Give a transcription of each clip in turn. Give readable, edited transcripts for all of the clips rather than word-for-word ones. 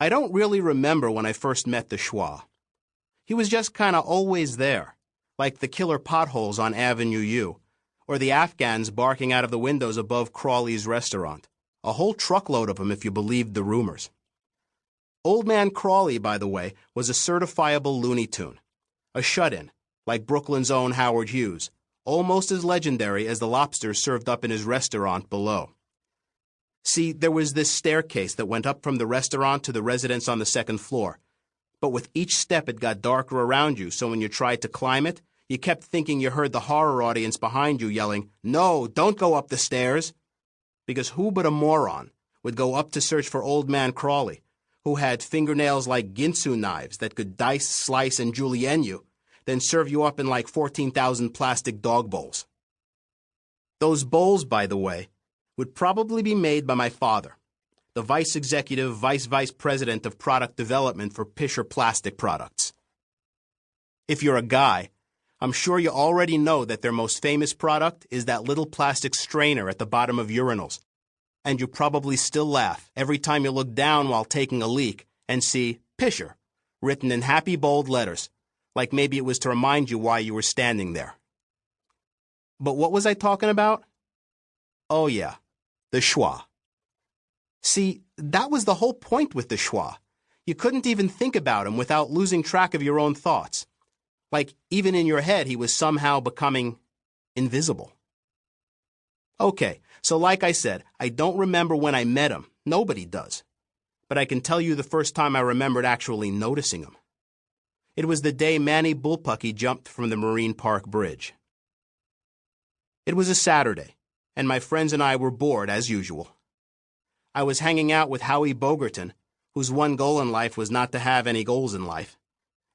I don't really remember when I first met the Schwa. He was just kind of always there, like the killer potholes on Avenue U, or the Afghans barking out of the windows above Crawley's restaurant. A whole truckload of them if you believed the rumors. Old Man Crawley, by the way, was a certifiable Looney Tune. A shut-in, like Brooklyn's own Howard Hughes, almost as legendary as the lobsters served up in his restaurant below. See, there was this staircase that went up from the restaurant to the residence on the second floor. But with each step it got darker around you, so when you tried to climb it, you kept thinking you heard the horror audience behind you yelling, "No, don't go up the stairs!" Because who but a moron would go up to search for Old Man Crawley, who had fingernails like Ginsu knives that could dice, slice, and julienne you, then serve you up in like 14,000 plastic dog bowls. Those bowls, by the way, would probably be made by my father, the vice executive vice president of product development for Pisher Plastic Products. If you're a guy, I'm sure you already know that their most famous product is that little plastic strainer at the bottom of urinals, and you probably still laugh every time you look down while taking a leak and see Pisher written in happy bold letters, like maybe it was to remind you why you were standing there. But what was I talking about? Oh yeah, the Schwa. See, that was the whole point with the Schwa. You couldn't even think about him without losing track of your own thoughts. Like, even in your head, he was somehow becoming invisible. Okay, so like I said, I don't remember when I met him. Nobody does. But I can tell you the first time I remembered actually noticing him. It was the day Manny Bullpucky jumped from the Marine Park Bridge. It was a Saturday, and my friends and I were bored as usual. I was hanging out with Howie Bogerton, whose one goal in life was not to have any goals in life,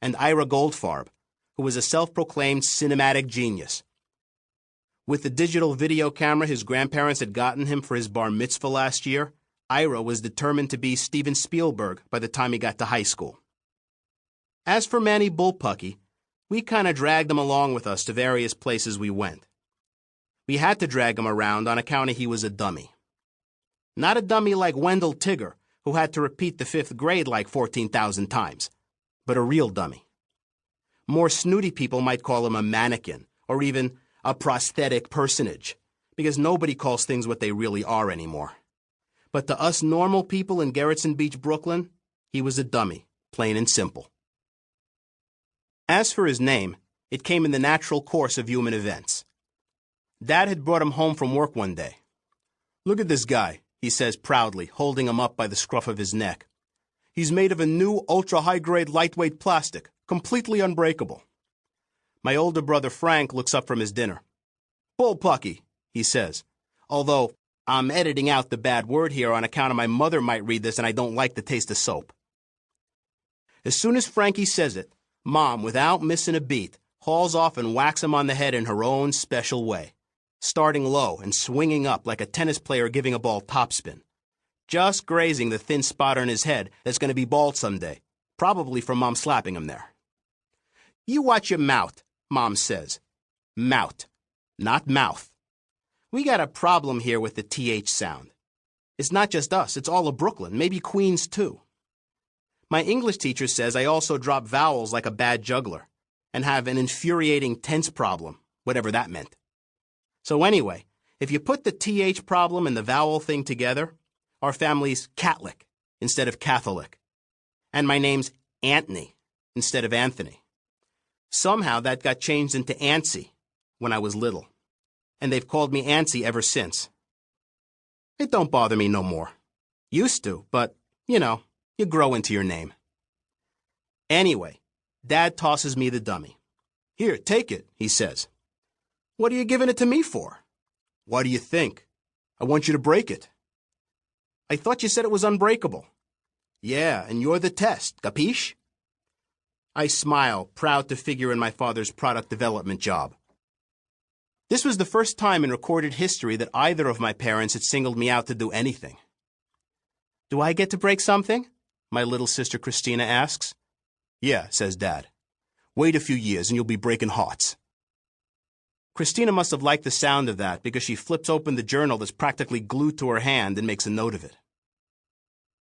and Ira Goldfarb, who was a self-proclaimed cinematic genius. With the digital video camera his grandparents had gotten him for his bar mitzvah last year, Ira was determined to be Steven Spielberg by the time he got to high school. As for Manny Bullpucky, we kind of dragged him along with us to various places we went. We had to drag him around on account of he was a dummy. Not a dummy like Wendell Tigger, who had to repeat the 5th grade like 14,000 times, but a real dummy. More snooty people might call him a mannequin, or even a prosthetic personage, because nobody calls things what they really are anymore. But to us normal people in Gerritsen Beach, Brooklyn, he was a dummy, plain and simple. As for his name, it came in the natural course of human events. Dad had brought him home from work one day. "Look at this guy," he says proudly, holding him up by the scruff of his neck. "He's made of a new ultra-high-grade lightweight plastic, completely unbreakable." My older brother Frank looks up from his dinner. "Bullpucky," he says, although I'm editing out the bad word here on account of my mother might read this and I don't like the taste of soap. As soon as Frankie says it, Mom, without missing a beat, hauls off and whacks him on the head in her own special way, starting low and swinging up like a tennis player giving a ball topspin, just grazing the thin spot on his head that's going to be bald someday, probably from Mom slapping him there. "You watch your mouth," Mom says. Mout, not mouth. We got a problem here with the TH sound. It's not just us, it's all of Brooklyn, maybe Queens too. My English teacher says I also drop vowels like a bad juggler and have an infuriating tense problem, whatever that meant. So anyway, if you put the TH problem and the vowel thing together, our family's Catholic instead of Catholic. And my name's Anthony instead of Anthony. Somehow that got changed into Antsy when I was little, and they've called me Antsy ever since. It don't bother me no more. Used to, but, you know, you grow into your name. Anyway, Dad tosses me the dummy. "Here, take it," he says. "What are you giving it to me for?" "Why do you think? I want you to break it." "I thought you said it was unbreakable." "Yeah, and you're the test, capiche?" I smile, proud to figure in my father's product development job. This was the first time in recorded history that either of my parents had singled me out to do anything. "Do I get to break something?" my little sister Christina asks. "Yeah," says Dad. "Wait a few years and you'll be breaking hearts." Christina must have liked the sound of that because she flips open the journal that's practically glued to her hand and makes a note of it.